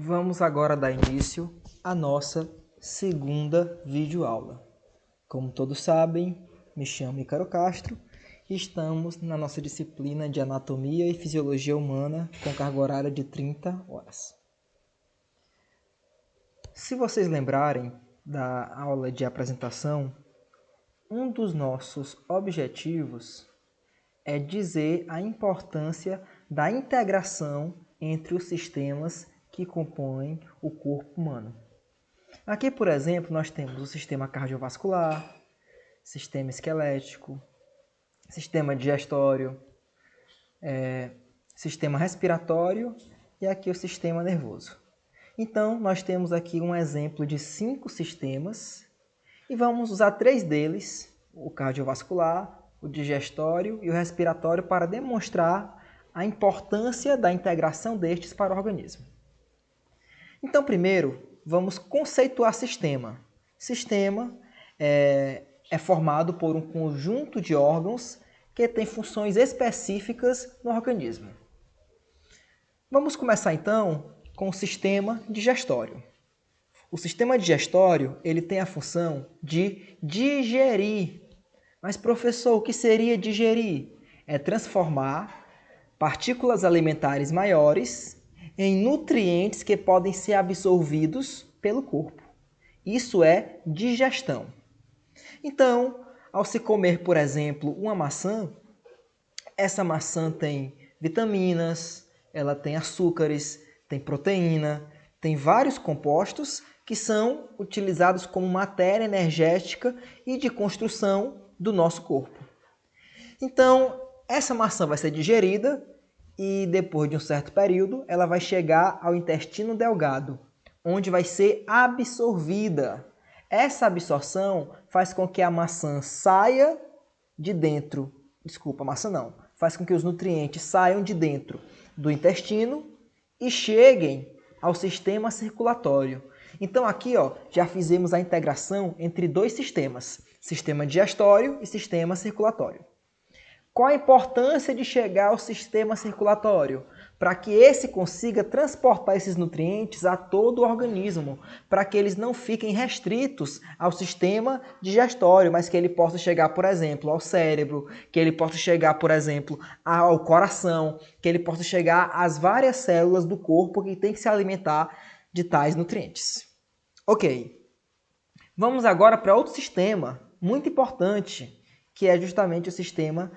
Vamos agora dar início à nossa segunda videoaula. Como todos sabem, me chamo Ícaro Castro e estamos na nossa disciplina de Anatomia e Fisiologia Humana com carga horária de 30 horas. Se vocês lembrarem da aula de apresentação, um dos nossos objetivos é dizer a importância da integração entre os sistemas que compõem o corpo humano. Aqui, por exemplo, nós temos o sistema cardiovascular, sistema esquelético, sistema digestório, sistema respiratório e aqui o sistema nervoso. Então, nós temos aqui um exemplo de 5 sistemas e vamos usar 3 deles, o cardiovascular, o digestório e o respiratório, para demonstrar a importância da integração destes para o organismo. Então, primeiro, vamos conceituar sistema. Sistema é formado por um conjunto de órgãos que tem funções específicas no organismo. Vamos começar, então, com o sistema digestório. O sistema digestório ele tem a função de digerir. Mas, professor, o que seria digerir? É transformar partículas alimentares maiores em nutrientes que podem ser absorvidos pelo corpo. Isso é digestão. Então, ao se comer, por exemplo, uma maçã, essa maçã tem vitaminas, ela tem açúcares, tem proteína, tem vários compostos que são utilizados como matéria energética e de construção do nosso corpo. Então, essa maçã vai ser digerida e depois de um certo período, ela vai chegar ao intestino delgado, onde vai ser absorvida. Essa absorção faz com que a maçã saia de dentro, faz com que os nutrientes saiam de dentro do intestino e cheguem ao sistema circulatório. Então aqui já fizemos a integração entre 2 sistemas, sistema digestório e sistema circulatório. Qual a importância de chegar ao sistema circulatório? Para que esse consiga transportar esses nutrientes a todo o organismo, para que eles não fiquem restritos ao sistema digestório, mas que ele possa chegar, por exemplo, ao cérebro, que ele possa chegar, por exemplo, ao coração, que ele possa chegar às várias células do corpo que tem que se alimentar de tais nutrientes. Ok, vamos agora para outro sistema muito importante, que é justamente o sistema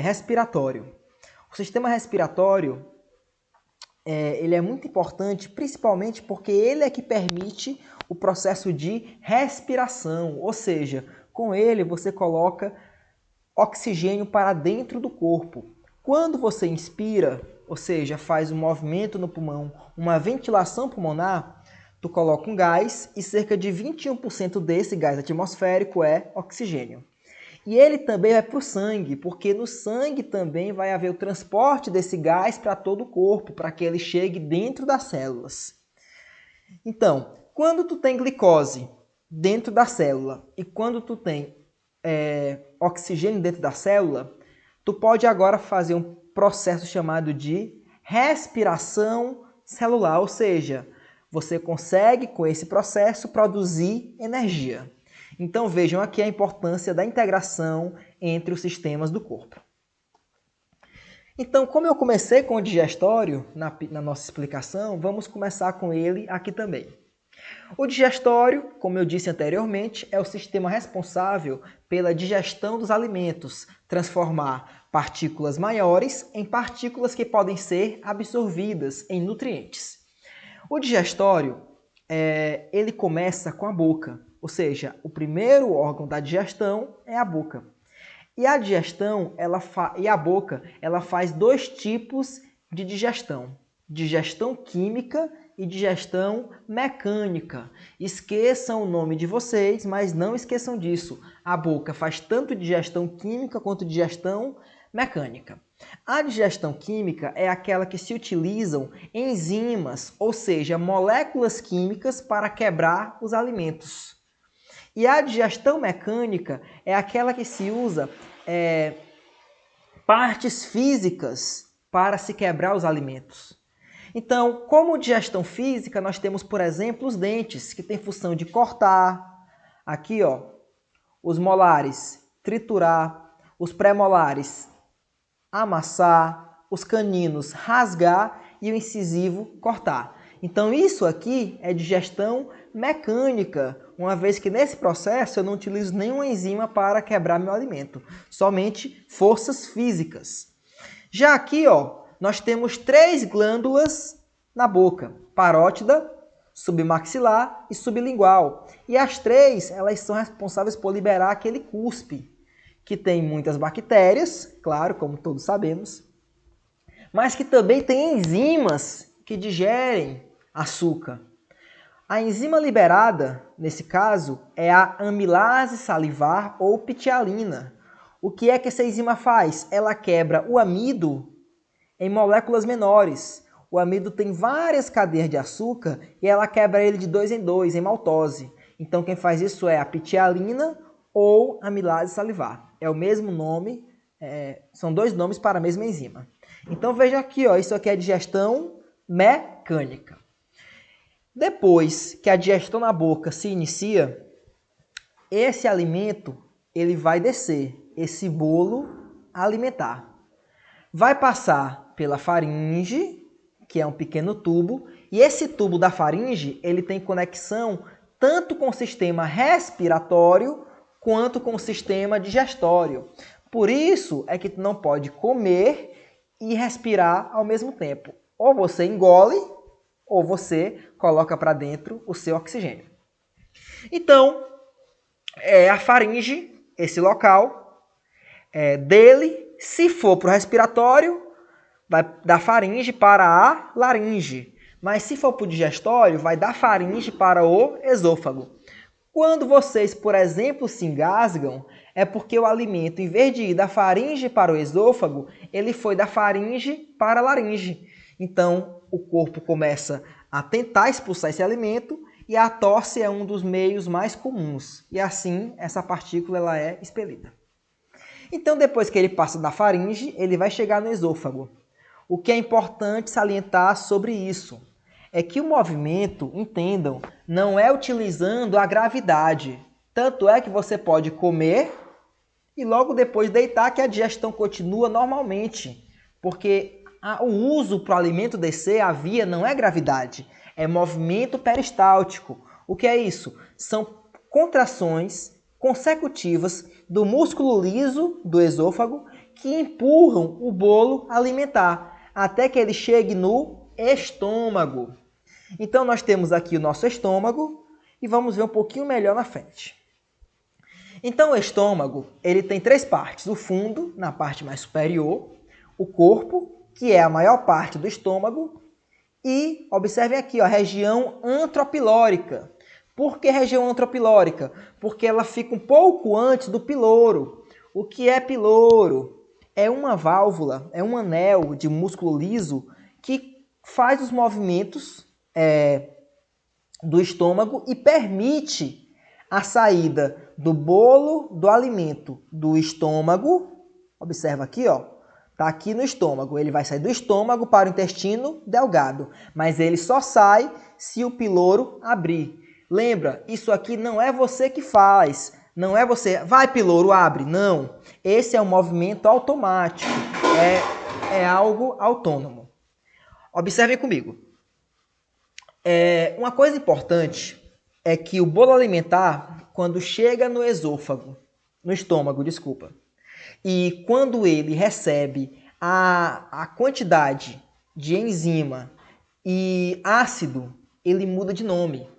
respiratório. O sistema respiratório ele é muito importante, principalmente porque ele é que permite o processo de respiração, ou seja, com ele você coloca oxigênio para dentro do corpo. Quando você inspira, ou seja, faz um movimento no pulmão, uma ventilação pulmonar, tu coloca um gás e cerca de 21% desse gás atmosférico é oxigênio. E ele também vai para o sangue, porque no sangue também vai haver o transporte desse gás para todo o corpo, para que ele chegue dentro das células. Então, quando tu tem glicose dentro da célula e quando tu tem oxigênio dentro da célula, tu pode agora fazer um processo chamado de respiração celular, ou seja, você consegue com esse processo produzir energia. Então vejam aqui a importância da integração entre os sistemas do corpo. Então, como eu comecei com o digestório na nossa explicação, vamos começar com ele aqui também. O digestório, como eu disse anteriormente, é o sistema responsável pela digestão dos alimentos, transformar partículas maiores em partículas que podem ser absorvidas em nutrientes. O digestório, ele começa com a boca. Ou seja, o primeiro órgão da digestão é a boca. E a digestão, a boca, ela faz 2 tipos de digestão. Digestão química e digestão mecânica. Esqueçam o nome de vocês, mas não esqueçam disso. A boca faz tanto digestão química quanto digestão mecânica. A digestão química é aquela que se utilizam enzimas, ou seja, moléculas químicas para quebrar os alimentos. E a digestão mecânica é aquela que se usa partes físicas para se quebrar os alimentos. Então, como digestão física, nós temos, por exemplo, os dentes, que têm função de cortar. Aqui, ó, os molares, triturar. Os pré-molares, amassar. Os caninos, rasgar. E o incisivo, cortar. Então, isso aqui é digestão mecânica, uma vez que nesse processo eu não utilizo nenhuma enzima para quebrar meu alimento, somente forças físicas. Já aqui, ó, nós temos 3 glândulas na boca, parótida, submaxilar e sublingual. E as 3, elas são responsáveis por liberar aquele cuspe, que tem muitas bactérias, claro, como todos sabemos, mas que também tem enzimas que digerem açúcar. A enzima liberada, nesse caso, é a amilase salivar ou ptialina. O que é que essa enzima faz? Ela quebra o amido em moléculas menores. O amido tem várias cadeias de açúcar e ela quebra ele de 2 em 2, em maltose. Então quem faz isso é a ptialina ou amilase salivar. É o mesmo nome, são 2 nomes para a mesma enzima. Então veja aqui, ó, isso aqui é digestão mecânica. Depois que a digestão na boca se inicia, esse alimento ele vai descer, esse bolo alimentar. Vai passar pela faringe, que é um pequeno tubo, e esse tubo da faringe ele tem conexão tanto com o sistema respiratório quanto com o sistema digestório. Por isso é que tu não pode comer e respirar ao mesmo tempo. Ou você engole, ou você coloca para dentro o seu oxigênio. Então, a faringe, esse local, dele, se for para o respiratório, vai da faringe para a laringe. Mas se for para o digestório, vai da faringe para o esôfago. Quando vocês, por exemplo, se engasgam, é porque o alimento, em vez de ir da faringe para o esôfago, ele foi da faringe para a laringe. Então, o corpo começa a tentar expulsar esse alimento e a tosse é um dos meios mais comuns. E assim, essa partícula ela é expelida. Então, depois que ele passa da faringe, ele vai chegar no esôfago. O que é importante salientar sobre isso é que o movimento, entendam, não é utilizando a gravidade. Tanto é que você pode comer e logo depois deitar que a digestão continua normalmente. Porque o uso para o alimento descer, a via não é gravidade, é movimento peristáltico. O que é isso? São contrações consecutivas do músculo liso do esôfago que empurram o bolo alimentar até que ele chegue no estômago. Então nós temos aqui o nosso estômago e vamos ver um pouquinho melhor na frente. Então o estômago, ele tem 3 partes, o fundo, na parte mais superior, o corpo, que é a maior parte do estômago, e observem aqui, ó, a região antropilórica. Por que região antropilórica? Porque ela fica um pouco antes do piloro. O que é piloro? É uma válvula, é um anel de músculo liso que faz os movimentos do estômago e permite a saída do bolo do alimento do estômago. Observa aqui, ó. Tá aqui no estômago. Ele vai sair do estômago para o intestino delgado, mas ele só sai se o piloro abrir. Lembra, isso aqui não é você que faz. Não é você, vai piloro, abre. Não. Esse é um movimento automático. É algo autônomo. Observem comigo. Uma coisa importante é que o bolo alimentar, quando chega no estômago, e quando ele recebe a quantidade de enzima e ácido, ele muda de nome.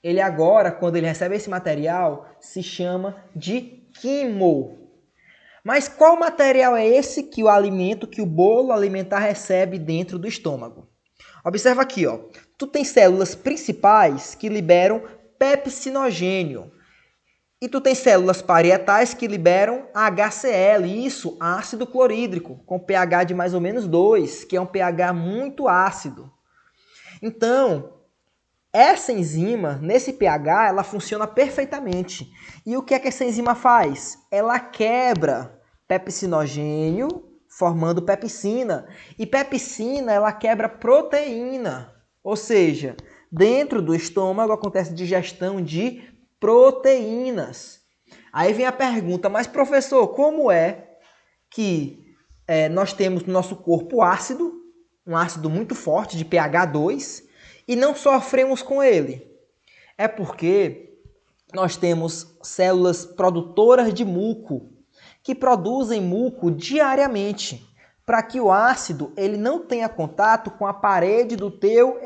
Ele agora, quando ele recebe esse material, se chama de quimo. Mas qual material é esse que o bolo alimentar recebe dentro do estômago? Observa aqui, ó. Tu tem células principais que liberam pepsinogênio. E tu tem células parietais que liberam HCl, isso, ácido clorídrico, com pH de mais ou menos 2, que é um pH muito ácido. Então, essa enzima, nesse pH, ela funciona perfeitamente. E o que é que essa enzima faz? Ela quebra pepsinogênio, formando pepsina. E pepsina, ela quebra proteína. Ou seja, dentro do estômago acontece digestão de proteínas. Aí vem a pergunta, mas professor, como é que nós temos no nosso corpo ácido, um ácido muito forte de pH 2, e não sofremos com ele? É porque nós temos células produtoras de muco, que produzem muco diariamente, para que o ácido ele não tenha contato com a parede do teu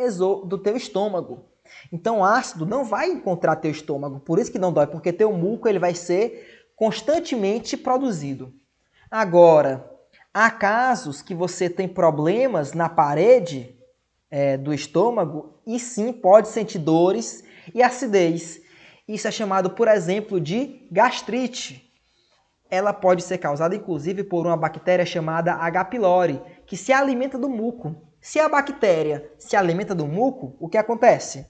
estômago. Então o ácido não vai encontrar teu estômago, por isso que não dói, porque teu muco ele vai ser constantemente produzido. Agora, há casos que você tem problemas na parede do estômago e sim pode sentir dores e acidez. Isso é chamado, por exemplo, de gastrite. Ela pode ser causada, inclusive, por uma bactéria chamada H. pylori, que se alimenta do muco. Se a bactéria se alimenta do muco, o que acontece?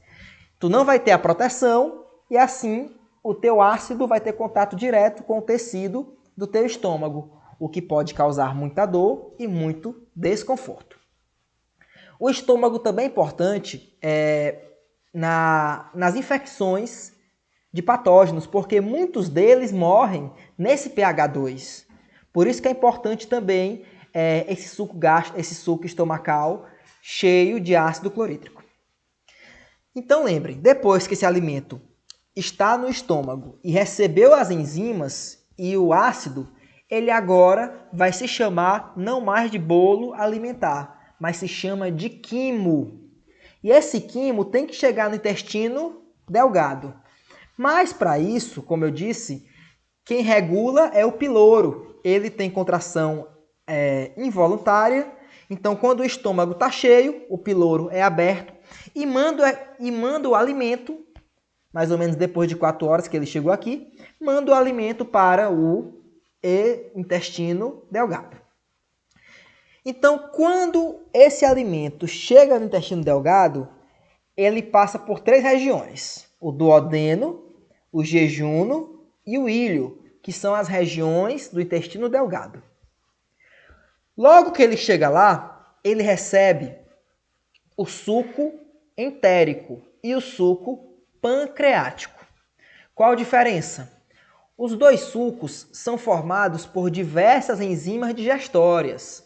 Tu não vai ter a proteção e, assim, o teu ácido vai ter contato direto com o tecido do teu estômago, o que pode causar muita dor e muito desconforto. O estômago também é importante nas infecções de patógenos, porque muitos deles morrem nesse pH 2. Por isso que é importante também esse suco estomacal cheio de ácido clorídrico. Então lembrem, depois que esse alimento está no estômago e recebeu as enzimas e o ácido, ele agora vai se chamar não mais de bolo alimentar, mas se chama de quimo. E esse quimo tem que chegar no intestino delgado. Mas para isso, como eu disse, quem regula é o piloro. Ele tem contração involuntária. Então, quando o estômago está cheio, o piloro é aberto e manda o alimento, mais ou menos depois de 4 horas que ele chegou aqui, manda o alimento para o intestino delgado. Então, quando esse alimento chega no intestino delgado, ele passa por 3 regiões: o duodeno, o jejuno e o íleo, que são as regiões do intestino delgado. Logo que ele chega lá, ele recebe o suco entérico e o suco pancreático. Qual a diferença? Os dois sucos são formados por diversas enzimas digestórias,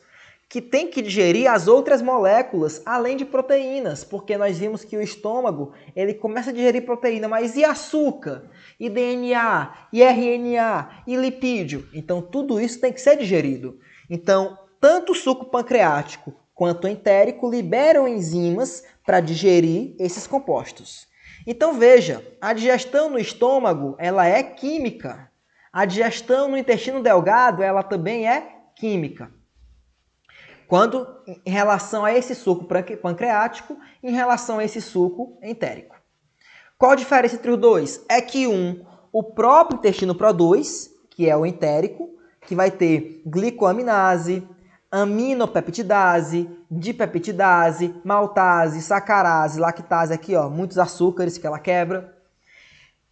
que tem que digerir as outras moléculas, além de proteínas, porque nós vimos que o estômago ele começa a digerir proteína, mas e açúcar, e DNA, e RNA, e lipídio? Então, tudo isso tem que ser digerido. Então, tanto o suco pancreático quanto o entérico liberam enzimas para digerir esses compostos. Então, veja, a digestão no estômago ela é química. A digestão no intestino delgado ela também é química. Quando em relação a esse suco pancreático, em relação a esse suco entérico. Qual a diferença entre os dois? É que o próprio intestino produz, que é o entérico, que vai ter glicoaminase, aminopeptidase, dipeptidase, maltase, sacarase, lactase, aqui ó, muitos açúcares que ela quebra.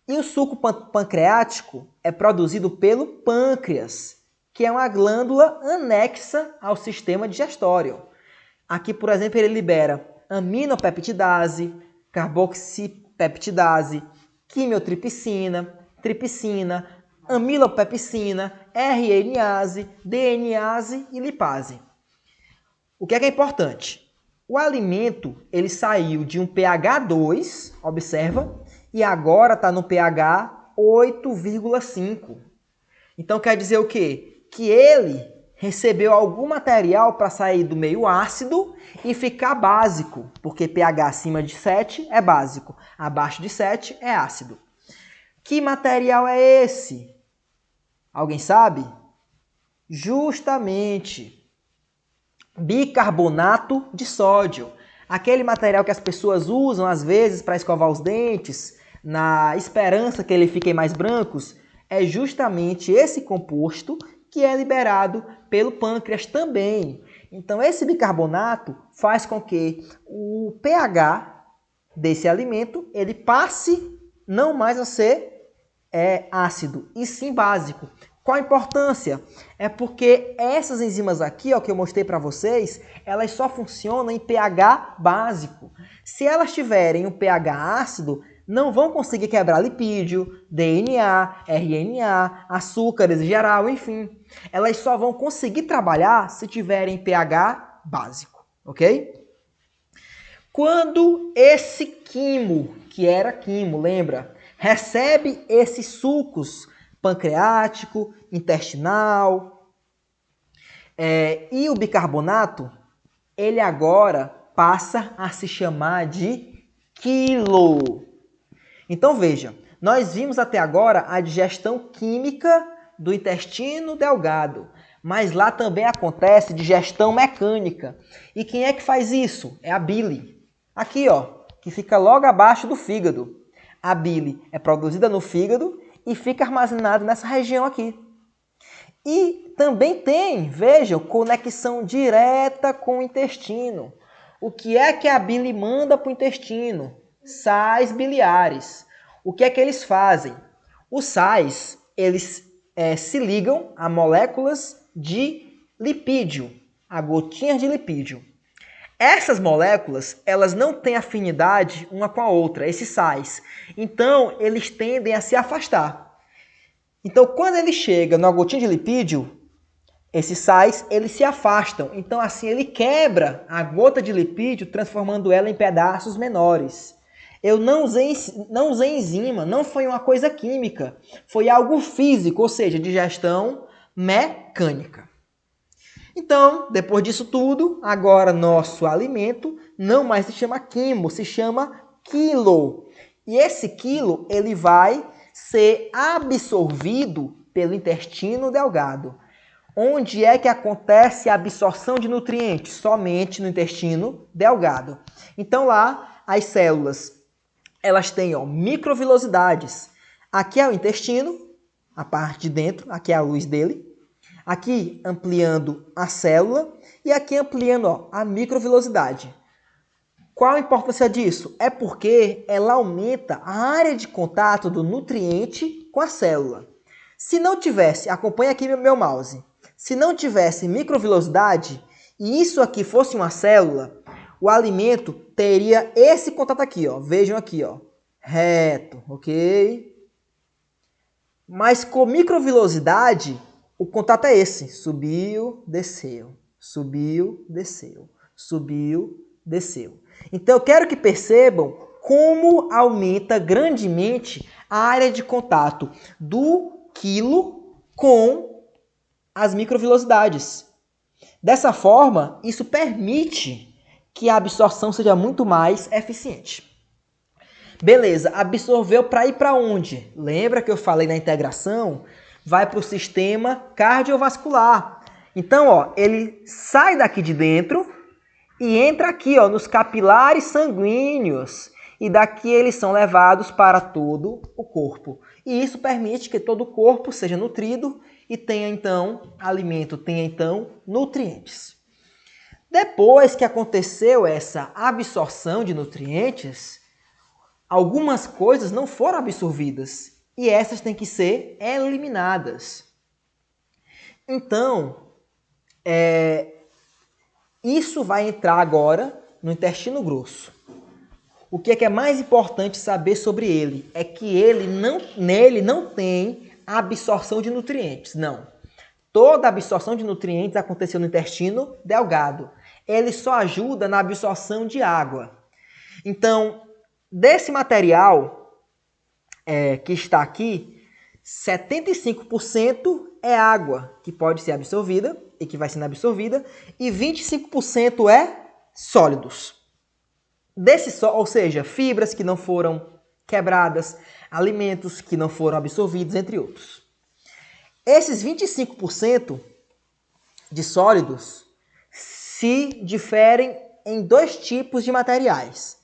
E o suco pancreático é produzido pelo pâncreas, que é uma glândula anexa ao sistema digestório. Aqui, por exemplo, ele libera aminopeptidase, carboxipeptidase, quimiotripsina, tripsina, amilopepsina, RNase, DNase e lipase. O que é importante? O alimento ele saiu de um pH 2, observa, e agora está no pH 8,5. Então quer dizer o quê? Que ele recebeu algum material para sair do meio ácido e ficar básico, porque pH acima de 7 é básico, abaixo de 7 é ácido. Que material é esse? Alguém sabe? Justamente bicarbonato de sódio. Aquele material que as pessoas usam às vezes para escovar os dentes, na esperança que eles fiquem mais brancos, é justamente esse composto que é liberado pelo pâncreas também. Então, esse bicarbonato faz com que o pH desse alimento ele passe não mais a ser ácido, e sim básico. Qual a importância? É porque essas enzimas aqui, ó, que eu mostrei para vocês, elas só funcionam em pH básico. Se elas tiverem um pH ácido, não vão conseguir quebrar lipídio, DNA, RNA, açúcares em geral, enfim. Elas só vão conseguir trabalhar se tiverem pH básico, ok? Quando esse quimo, que era quimo, lembra? Recebe esses sucos pancreático, intestinal e o bicarbonato, ele agora passa a se chamar de quilo. Então veja, nós vimos até agora a digestão química do intestino delgado, mas lá também acontece digestão mecânica. E quem é que faz isso? É a bile. Aqui, ó, que fica logo abaixo do fígado. A bile é produzida no fígado e fica armazenada nessa região aqui. E também tem, vejam, conexão direta com o intestino. O que é que a bile manda para o intestino? Sais biliares. O que é que eles fazem? Os sais, eles se ligam a moléculas de lipídio, a gotinhas de lipídio. Essas moléculas, elas não têm afinidade uma com a outra, esses sais. Então, eles tendem a se afastar. Então, quando ele chega numa gotinha de lipídio, esses sais, eles se afastam. Então, assim, ele quebra a gota de lipídio, transformando ela em pedaços menores. Eu não usei enzima, não foi uma coisa química. Foi algo físico, ou seja, digestão mecânica. Então, depois disso tudo, agora nosso alimento não mais se chama quimo, se chama quilo. E esse quilo, ele vai ser absorvido pelo intestino delgado. Onde é que acontece a absorção de nutrientes? Somente no intestino delgado. Então lá, as células, elas têm microvilosidades. Aqui é o intestino, a parte de dentro, aqui é a luz dele. Aqui ampliando a célula e aqui ampliando a microvilosidade. Qual a importância disso? É porque ela aumenta a área de contato do nutriente com a célula. Se não tivesse, acompanha aqui meu mouse, se não tivesse microvilosidade e isso aqui fosse uma célula, o alimento teria esse contato aqui, ó. Vejam aqui, ó, reto, ok? Mas com microvilosidade, o contato é esse, subiu, desceu, subiu, desceu, subiu, desceu. Então eu quero que percebam como aumenta grandemente a área de contato do quilo com as microvilosidades. Dessa forma, isso permite que a absorção seja muito mais eficiente. Beleza, absorveu para ir para onde? Lembra que eu falei na integração? Vai para o sistema cardiovascular. Então, ó, ele sai daqui de dentro e entra aqui, ó, nos capilares sanguíneos. E daqui eles são levados para todo o corpo. E isso permite que todo o corpo seja nutrido e tenha, então, alimento, tenha, então, nutrientes. Depois que aconteceu essa absorção de nutrientes, algumas coisas não foram absorvidas. E essas têm que ser eliminadas. Então, isso vai entrar agora no intestino grosso. O que é mais importante saber sobre ele é que nele não tem absorção de nutrientes, não. Toda a absorção de nutrientes aconteceu no intestino delgado. Ele só ajuda na absorção de água. Então, desse material que está aqui, 75% é água que pode ser absorvida e que vai sendo absorvida, e 25% é sólidos. Ou seja, fibras que não foram quebradas, alimentos que não foram absorvidos, entre outros. Esses 25% de sólidos se diferem em dois tipos de materiais.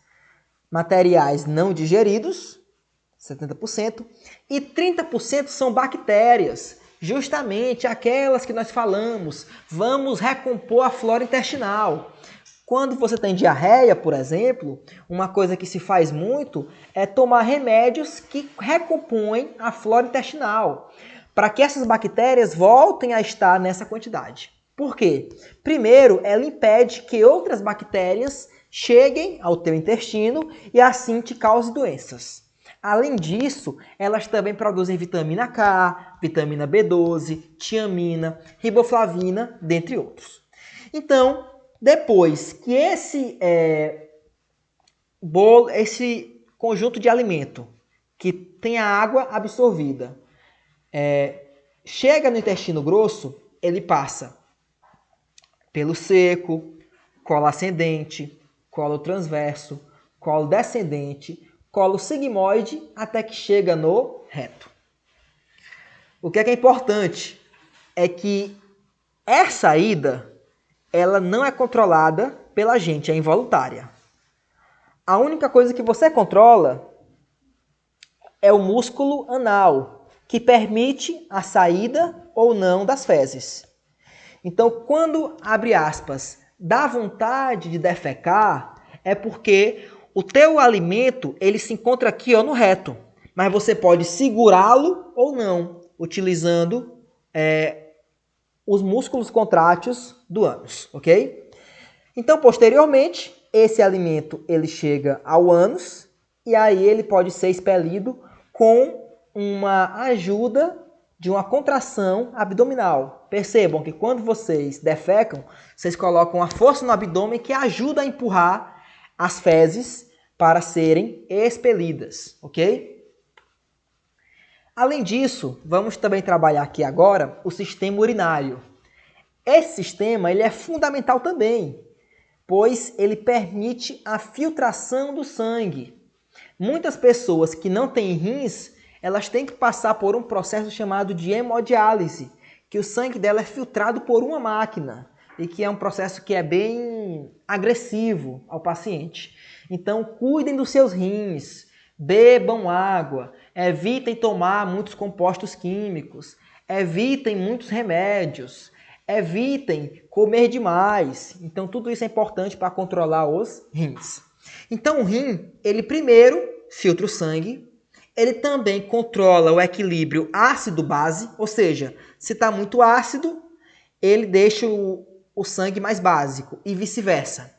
Materiais não digeridos, 70%, e 30% são bactérias, justamente aquelas que nós falamos, vamos recompor a flora intestinal. Quando você tem diarreia, por exemplo, uma coisa que se faz muito é tomar remédios que recompõem a flora intestinal. para que essas bactérias voltem a estar nessa quantidade. Por quê? Primeiro, ela impede que outras bactérias cheguem ao teu intestino e assim te cause doenças. Além disso, elas também produzem vitamina K, vitamina B12, tiamina, riboflavina, dentre outros. Então, depois que esse conjunto de alimento que tem a água absorvida chega no intestino grosso, ele passa pelo seco, colo ascendente, colo transverso, colo descendente, colo sigmoide, até que chega no reto. O que é importante é que essa ida, ela não é controlada pela gente, é involuntária. A única coisa que você controla é o músculo anal, que permite a saída ou não das fezes. Então, quando, abre aspas, dá vontade de defecar, é porque o teu alimento ele se encontra aqui no reto, mas você pode segurá-lo ou não, utilizando os músculos contráteis do ânus, ok? Então, posteriormente, esse alimento ele chega ao ânus e aí ele pode ser expelido com uma ajuda de uma contração abdominal. Percebam que quando vocês defecam, vocês colocam a força no abdômen que ajuda a empurrar as fezes para serem expelidas, ok? Além disso, vamos também trabalhar aqui agora o sistema urinário. Esse sistema ele é fundamental também, pois ele permite a filtração do sangue. Muitas pessoas que não têm rins, elas têm que passar por um processo chamado de hemodiálise, que o sangue dela é filtrado por uma máquina e que é um processo que é bem agressivo ao paciente. Então, cuidem dos seus rins, bebam água, evitem tomar muitos compostos químicos, evitem muitos remédios, evitem comer demais. Então, tudo isso é importante para controlar os rins. Então, o rim, ele primeiro filtra o sangue, ele também controla o equilíbrio ácido-base, ou seja, se está muito ácido, ele deixa o sangue mais básico e vice-versa.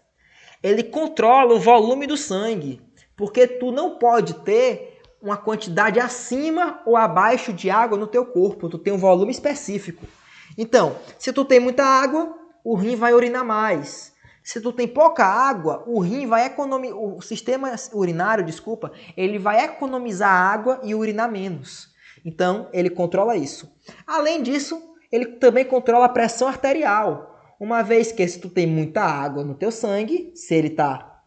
Ele controla o volume do sangue, porque tu não pode ter uma quantidade acima ou abaixo de água no teu corpo, tu tem um volume específico. Então, se tu tem muita água, o rim vai urinar mais. Se tu tem pouca água, o sistema urinário, ele vai economizar água e urinar menos. Então, ele controla isso. Além disso, ele também controla a pressão arterial. Uma vez que se tu tem muita água no teu sangue, se ele está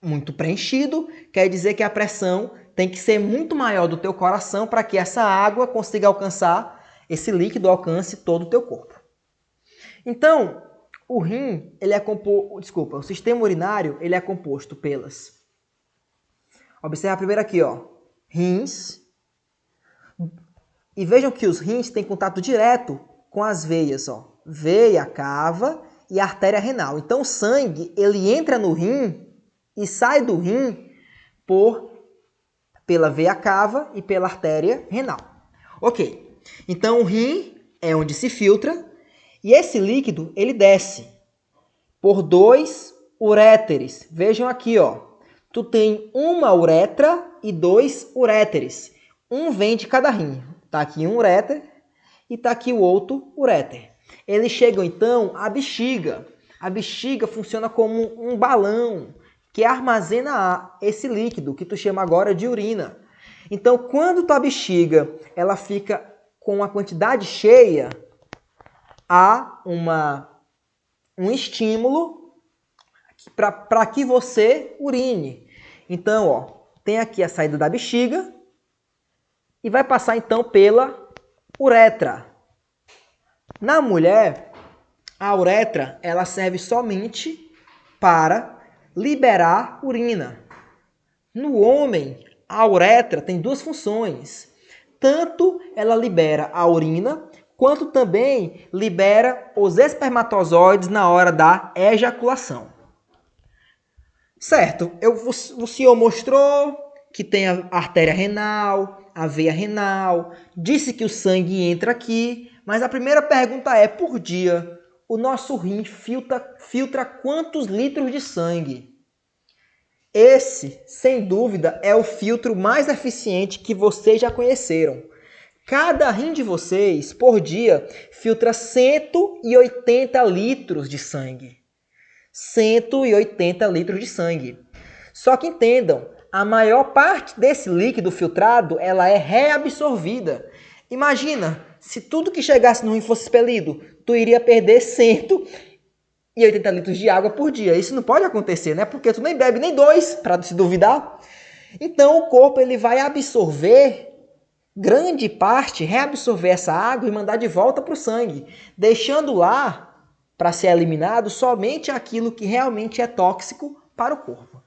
muito preenchido, quer dizer que a pressão tem que ser muito maior do teu coração para que essa água consiga alcançar, esse líquido alcance todo o teu corpo. Então, o rim, o sistema urinário, ele é composto pelas... Observa primeiro aqui, rins. E vejam que os rins têm contato direto com as veias, veia cava e artéria renal. Então, o sangue, ele entra no rim e sai do rim pela veia cava e pela artéria renal. Ok. Então, o rim é onde se filtra. E esse líquido, ele desce por 2 uréteres. Vejam aqui, tu tem uma uretra e 2 uréteres. Um vem de cada rim. Tá aqui um uréter e tá aqui o outro uréter. Eles chegam, então, à bexiga. A bexiga funciona como um balão que armazena esse líquido, que tu chama agora de urina. Então, quando tua bexiga ela fica com a quantidade cheia, há um estímulo para que você urine. Então, tem aqui a saída da bexiga e vai passar então pela uretra. Na mulher, a uretra ela serve somente para liberar urina. No homem, a uretra tem 2 funções. Tanto ela libera a urina, quanto também libera os espermatozoides na hora da ejaculação. Certo, o senhor mostrou que tem a artéria renal, a veia renal, disse que o sangue entra aqui, mas a primeira pergunta é, por dia, o nosso rim filtra quantos litros de sangue? Esse, sem dúvida, é o filtro mais eficiente que vocês já conheceram. Cada rim de vocês, por dia, filtra 180 litros de sangue. 180 litros de sangue. Só que entendam, a maior parte desse líquido filtrado, ela é reabsorvida. Imagina, se tudo que chegasse no rim fosse expelido, tu iria perder 180 litros de água por dia. Isso não pode acontecer, né? Porque tu nem bebe nem 2, para se duvidar. Então o corpo ele vai absorver grande parte, reabsorver essa água e mandar de volta para o sangue, deixando lá, para ser eliminado, somente aquilo que realmente é tóxico para o corpo.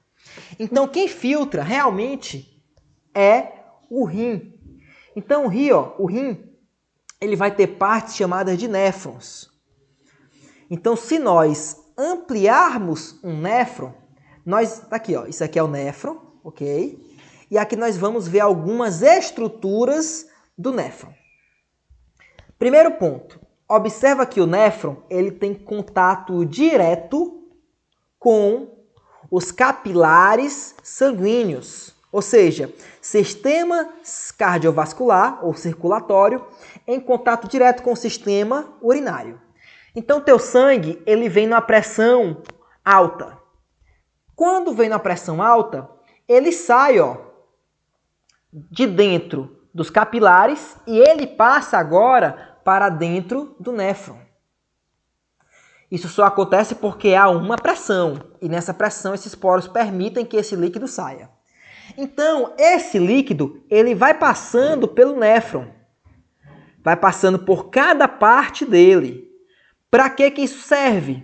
Então quem filtra realmente é o rim. Então o rim ele vai ter partes chamadas de néfrons. Então, se nós ampliarmos um néfron, tá aqui, ó, isso aqui é o néfron, ok? E aqui nós vamos ver algumas estruturas do néfron. Primeiro ponto, observa que o néfron ele tem contato direto com os capilares sanguíneos, ou seja, sistema cardiovascular ou circulatório em contato direto com o sistema urinário. Então, teu sangue ele vem numa pressão alta. Quando vem na pressão alta, ele sai, ó, de dentro dos capilares e ele passa agora para dentro do néfron. Isso só acontece porque há uma pressão e nessa pressão esses poros permitem que esse líquido saia. Então, esse líquido ele vai passando pelo néfron, vai passando por cada parte dele. Para que isso serve?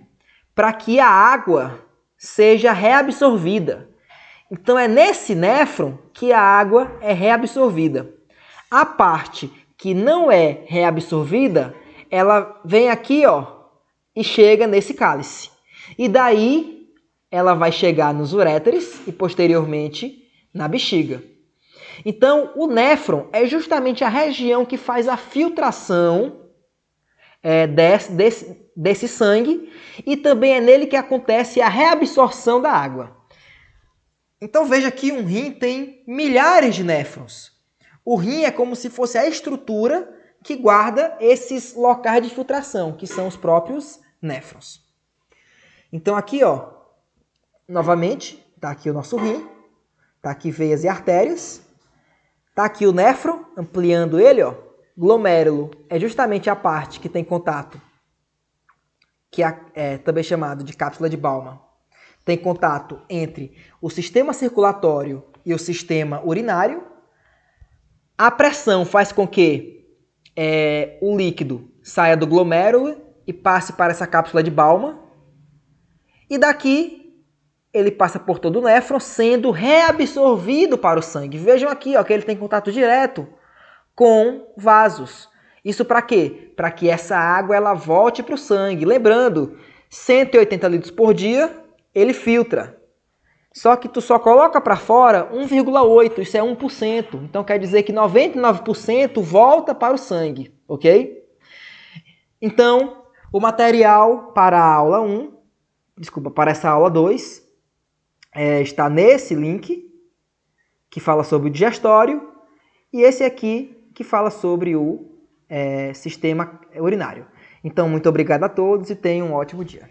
Para que a água seja reabsorvida. Então é nesse néfron que a água é reabsorvida. A parte que não é reabsorvida, ela vem aqui, ó, e chega nesse cálice. E daí ela vai chegar nos uréteres e posteriormente na bexiga. Então o néfron é justamente a região que faz a filtração desse sangue e também é nele que acontece a reabsorção da água. Então veja que um rim tem milhares de néfrons. O rim é como se fosse a estrutura que guarda esses locais de filtração, que são os próprios néfrons. Então aqui, ó, novamente, tá aqui o nosso rim, tá aqui veias e artérias, tá aqui o néfron, ampliando ele, ó. Glomérulo é justamente a parte que tem contato, que é também chamado de cápsula de Bowman. Tem contato entre o sistema circulatório e o sistema urinário. A pressão faz com que o líquido saia do glomérulo e passe para essa cápsula de Bowman. E daqui ele passa por todo o néfron, sendo reabsorvido para o sangue. Vejam aqui, ó, que ele tem contato direto com vasos. Isso para quê? Para que essa água ela volte para o sangue. Lembrando, 180 litros por dia ele filtra. Só que tu só coloca para fora 1,8, isso é 1%. Então quer dizer que 99% volta para o sangue, ok? Então, o material para a aula 1, para essa aula 2, está nesse link, que fala sobre o digestório, e esse aqui, que fala sobre o sistema urinário. Então, muito obrigado a todos e tenham um ótimo dia.